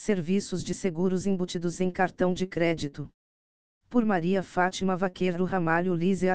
serviços de seguros embutidos em cartão de crédito. Por Maria Fátima Vaqueiro Ramalho Lise ***.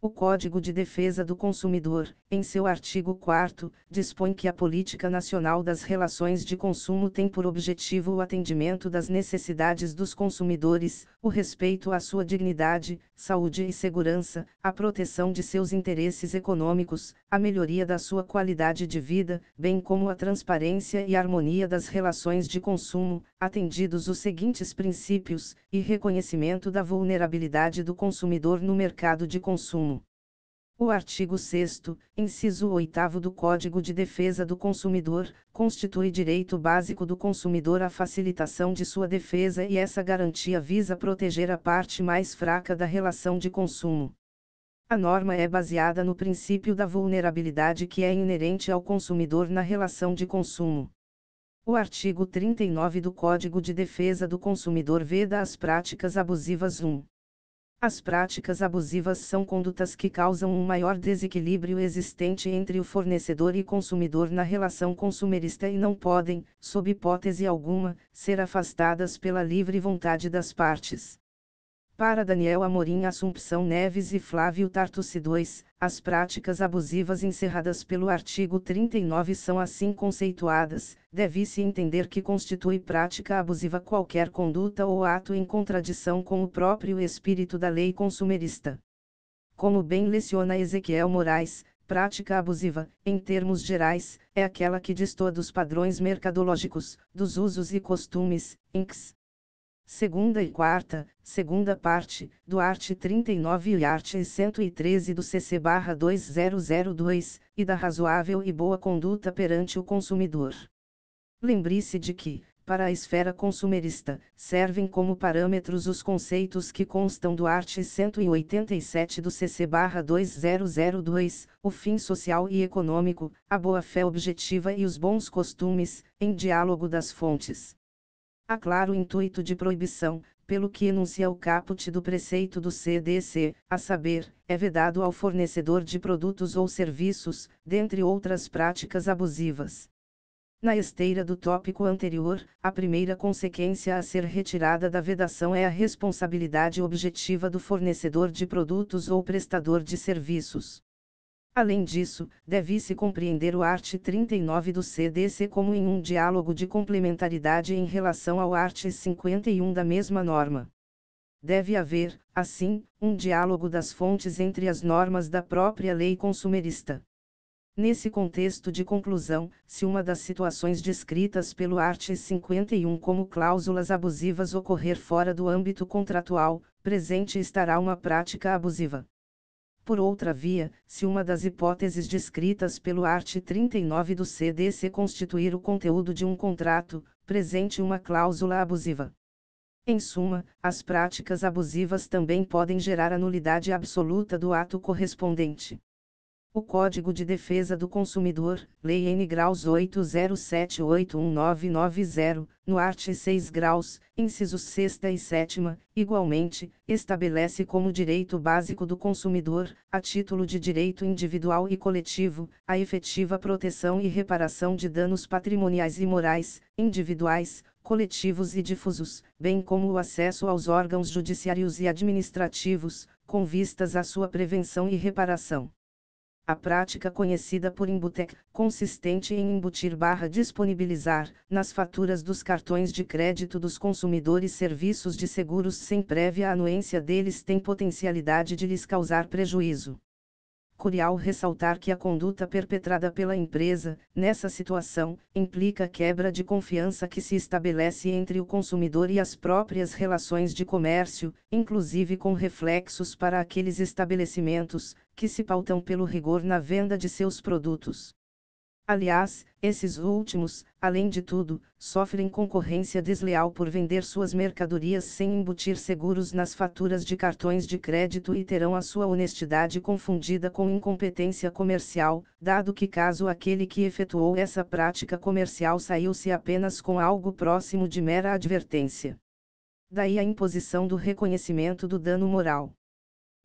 O Código de Defesa do Consumidor, em seu artigo 4º, dispõe que a Política Nacional das Relações de Consumo tem por objetivo o atendimento das necessidades dos consumidores, o respeito à sua dignidade, saúde e segurança, a proteção de seus interesses econômicos, a melhoria da sua qualidade de vida, bem como a transparência e harmonia das relações de consumo, atendidos os seguintes princípios, e reconhecimento da vulnerabilidade do consumidor no mercado de consumo. O artigo 6º, inciso 8º do Código de Defesa do Consumidor, constitui direito básico do consumidor a facilitação de sua defesa e essa garantia visa proteger a parte mais fraca da relação de consumo. A norma é baseada no princípio da vulnerabilidade que é inerente ao consumidor na relação de consumo. O artigo 39 do Código de Defesa do Consumidor veda as práticas abusivas. As práticas abusivas são condutas que causam um maior desequilíbrio existente entre o fornecedor e consumidor na relação consumerista e não podem, sob hipótese alguma, ser afastadas pela livre vontade das partes. Para Daniel Amorim Assumpção Neves e Flávio Tartucci 2, as práticas abusivas encerradas pelo artigo 39 são assim conceituadas: deve-se entender que constitui prática abusiva qualquer conduta ou ato em contradição com o próprio espírito da lei consumerista. Como bem leciona Ezequiel Moraes, prática abusiva, em termos gerais, é aquela que destoa dos padrões mercadológicos, dos usos e costumes, incs. Segunda e quarta, segunda parte, do art. 39 e art. 113 do CC/2002, e da razoável e boa conduta perante o consumidor. Lembre-se de que, para a esfera consumerista, servem como parâmetros os conceitos que constam do art. 187 do CC/2002, o fim social e econômico, a boa-fé objetiva e os bons costumes, em diálogo das fontes. Há claro intuito de proibição, pelo que enuncia o caput do preceito do CDC, a saber, é vedado ao fornecedor de produtos ou serviços, dentre outras práticas abusivas. Na esteira do tópico anterior, a primeira consequência a ser retirada da vedação é a responsabilidade objetiva do fornecedor de produtos ou prestador de serviços. Além disso, deve-se compreender o art. 39 do CDC como em um diálogo de complementaridade em relação ao art. 51 da mesma norma. Deve haver, assim, um diálogo das fontes entre as normas da própria lei consumerista. Nesse contexto de conclusão, se uma das situações descritas pelo art. 51 como cláusulas abusivas ocorrer fora do âmbito contratual, presente estará uma prática abusiva. Por outra via, se uma das hipóteses descritas pelo art. 39 do CDC constituir o conteúdo de um contrato, presente uma cláusula abusiva. Em suma, as práticas abusivas também podem gerar a nulidade absoluta do ato correspondente. O Código de Defesa do Consumidor, Lei N. Graus 80781990, no art. 6 graus, incisos 6ª e 7ª, igualmente, estabelece como direito básico do consumidor, a título de direito individual e coletivo, a efetiva proteção e reparação de danos patrimoniais e morais, individuais, coletivos e difusos, bem como o acesso aos órgãos judiciários e administrativos, com vistas à sua prevenção e reparação. A prática conhecida por Embutec, consistente em embutir/disponibilizar, nas faturas dos cartões de crédito dos consumidores serviços de seguros sem prévia anuência deles tem potencialidade de lhes causar prejuízo. Curial ressaltar que a conduta perpetrada pela empresa, nessa situação, implica quebra de confiança que se estabelece entre o consumidor e as próprias relações de comércio, inclusive com reflexos para aqueles estabelecimentos, que se pautam pelo rigor na venda de seus produtos. Aliás, esses últimos, além de tudo, sofrem concorrência desleal por vender suas mercadorias sem embutir seguros nas faturas de cartões de crédito e terão a sua honestidade confundida com incompetência comercial, dado que caso aquele que efetuou essa prática comercial saiu-se apenas com algo próximo de mera advertência. Daí a imposição do reconhecimento do dano moral.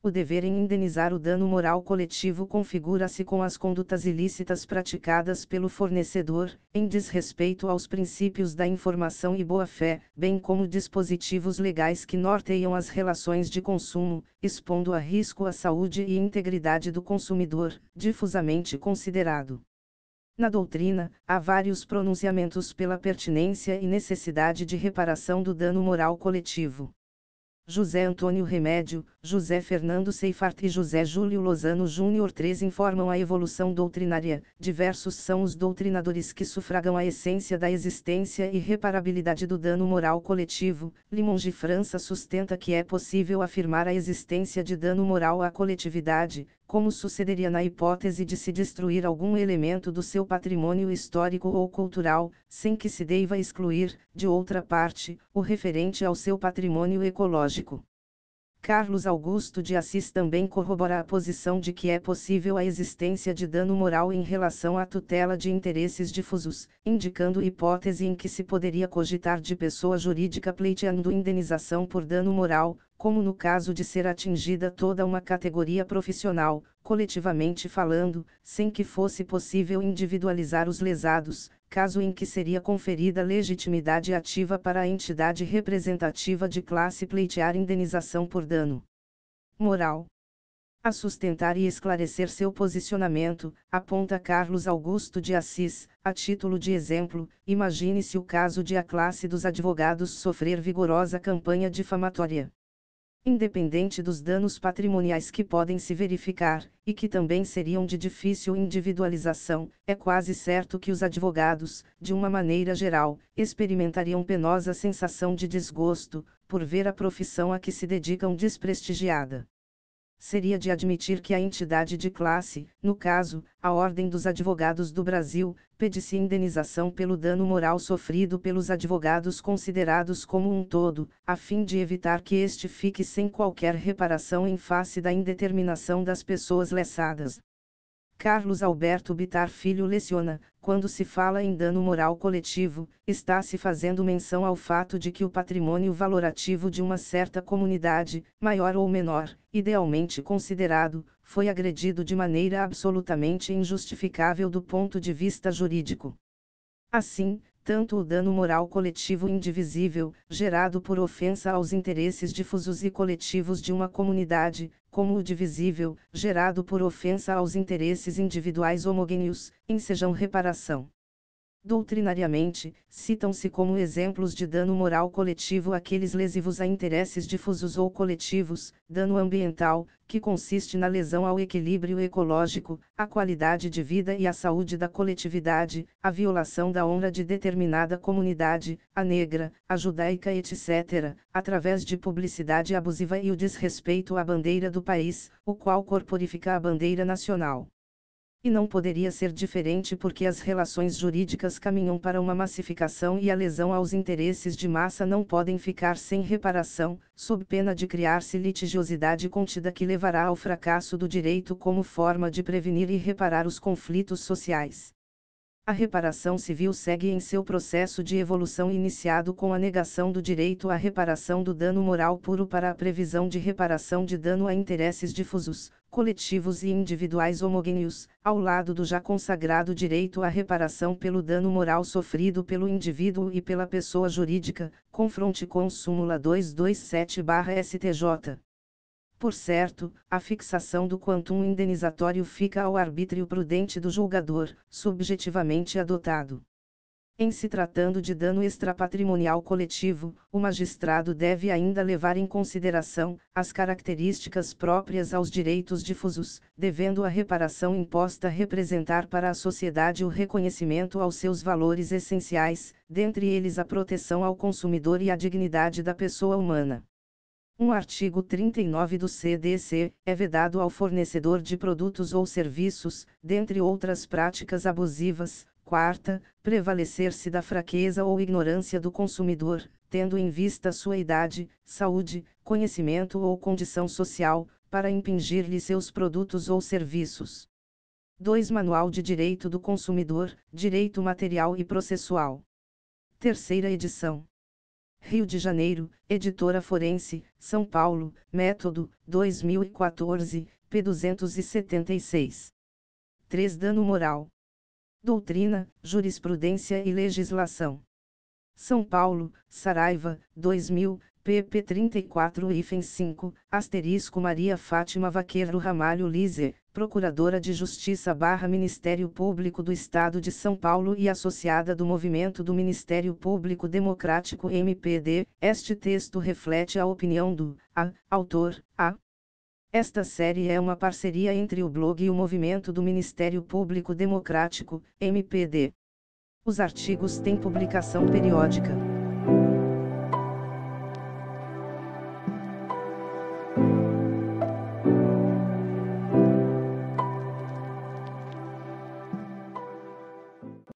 O dever em indenizar o dano moral coletivo configura-se com as condutas ilícitas praticadas pelo fornecedor, em desrespeito aos princípios da informação e boa-fé, bem como dispositivos legais que norteiam as relações de consumo, expondo a risco a saúde e integridade do consumidor, difusamente considerado. Na doutrina, há vários pronunciamentos pela pertinência e necessidade de reparação do dano moral coletivo. José Antônio Remédio, José Fernando Seifert e José Júlio Lozano Júnior 3 informam a evolução doutrinária. Diversos são os doutrinadores que sufragam a essência da existência e reparabilidade do dano moral coletivo. Limonge França sustenta que é possível afirmar a existência de dano moral à coletividade, como sucederia na hipótese de se destruir algum elemento do seu patrimônio histórico ou cultural, sem que se deva excluir, de outra parte, o referente ao seu patrimônio ecológico. Carlos Augusto de Assis também corrobora a posição de que é possível a existência de dano moral em relação à tutela de interesses difusos, indicando hipótese em que se poderia cogitar de pessoa jurídica pleiteando indenização por dano moral, como no caso de ser atingida toda uma categoria profissional, coletivamente falando, sem que fosse possível individualizar os lesados, caso em que seria conferida legitimidade ativa para a entidade representativa de classe pleitear indenização por dano moral. A sustentar e esclarecer seu posicionamento, aponta Carlos Augusto de Assis, a título de exemplo, imagine-se o caso de a classe dos advogados sofrer vigorosa campanha difamatória. Independente dos danos patrimoniais que podem se verificar, e que também seriam de difícil individualização, é quase certo que os advogados, de uma maneira geral, experimentariam penosa sensação de desgosto, por ver a profissão a que se dedicam desprestigiada. Seria de admitir que a entidade de classe, no caso, a Ordem dos Advogados do Brasil, pedisse indenização pelo dano moral sofrido pelos advogados considerados como um todo, a fim de evitar que este fique sem qualquer reparação em face da indeterminação das pessoas lesadas. Carlos Alberto Bittar Filho leciona, quando se fala em dano moral coletivo, está-se fazendo menção ao fato de que o patrimônio valorativo de uma certa comunidade, maior ou menor, idealmente considerado, foi agredido de maneira absolutamente injustificável do ponto de vista jurídico. Assim, tanto o dano moral coletivo indivisível, gerado por ofensa aos interesses difusos e coletivos de uma comunidade, como o divisível, gerado por ofensa aos interesses individuais homogêneos, ensejam reparação. Doutrinariamente, citam-se como exemplos de dano moral coletivo aqueles lesivos a interesses difusos ou coletivos, dano ambiental, que consiste na lesão ao equilíbrio ecológico, à qualidade de vida e à saúde da coletividade, a violação da honra de determinada comunidade, a negra, a judaica etc., através de publicidade abusiva e o desrespeito à bandeira do país, o qual corporifica a bandeira nacional. E não poderia ser diferente porque as relações jurídicas caminham para uma massificação e a lesão aos interesses de massa não podem ficar sem reparação, sob pena de criar-se litigiosidade contida que levará ao fracasso do direito como forma de prevenir e reparar os conflitos sociais. A reparação civil segue em seu processo de evolução iniciado com a negação do direito à reparação do dano moral puro para a previsão de reparação de dano a interesses difusos, coletivos e individuais homogêneos, ao lado do já consagrado direito à reparação pelo dano moral sofrido pelo indivíduo e pela pessoa jurídica, confronte com súmula 227/STJ. Por certo, a fixação do quantum indenizatório fica ao arbítrio prudente do julgador, subjetivamente adotado. Em se tratando de dano extrapatrimonial coletivo, o magistrado deve ainda levar em consideração as características próprias aos direitos difusos, devendo a reparação imposta representar para a sociedade o reconhecimento aos seus valores essenciais, dentre eles a proteção ao consumidor e a dignidade da pessoa humana. Um artigo 39 do CDC, é vedado ao fornecedor de produtos ou serviços, dentre outras práticas abusivas, quarta, prevalecer-se da fraqueza ou ignorância do consumidor, tendo em vista sua idade, saúde, conhecimento ou condição social, para impingir-lhe seus produtos ou serviços. 2. Manual de Direito do Consumidor, Direito Material e Processual. Terceira edição. Rio de Janeiro, Editora Forense, São Paulo, Método, 2014, p. 276. 3. Dano moral. Doutrina, Jurisprudência e Legislação. São Paulo, Saraiva, 2000, pp 34-5, Maria Fátima Vaqueiro Ramalho Lise, Procuradora de Justiça / Ministério Público do Estado de São Paulo e associada do Movimento do Ministério Público Democrático MPD, este texto reflete a opinião do autor. Esta série é uma parceria entre o blog e o Movimento do Ministério Público Democrático, MPD. Os artigos têm publicação periódica.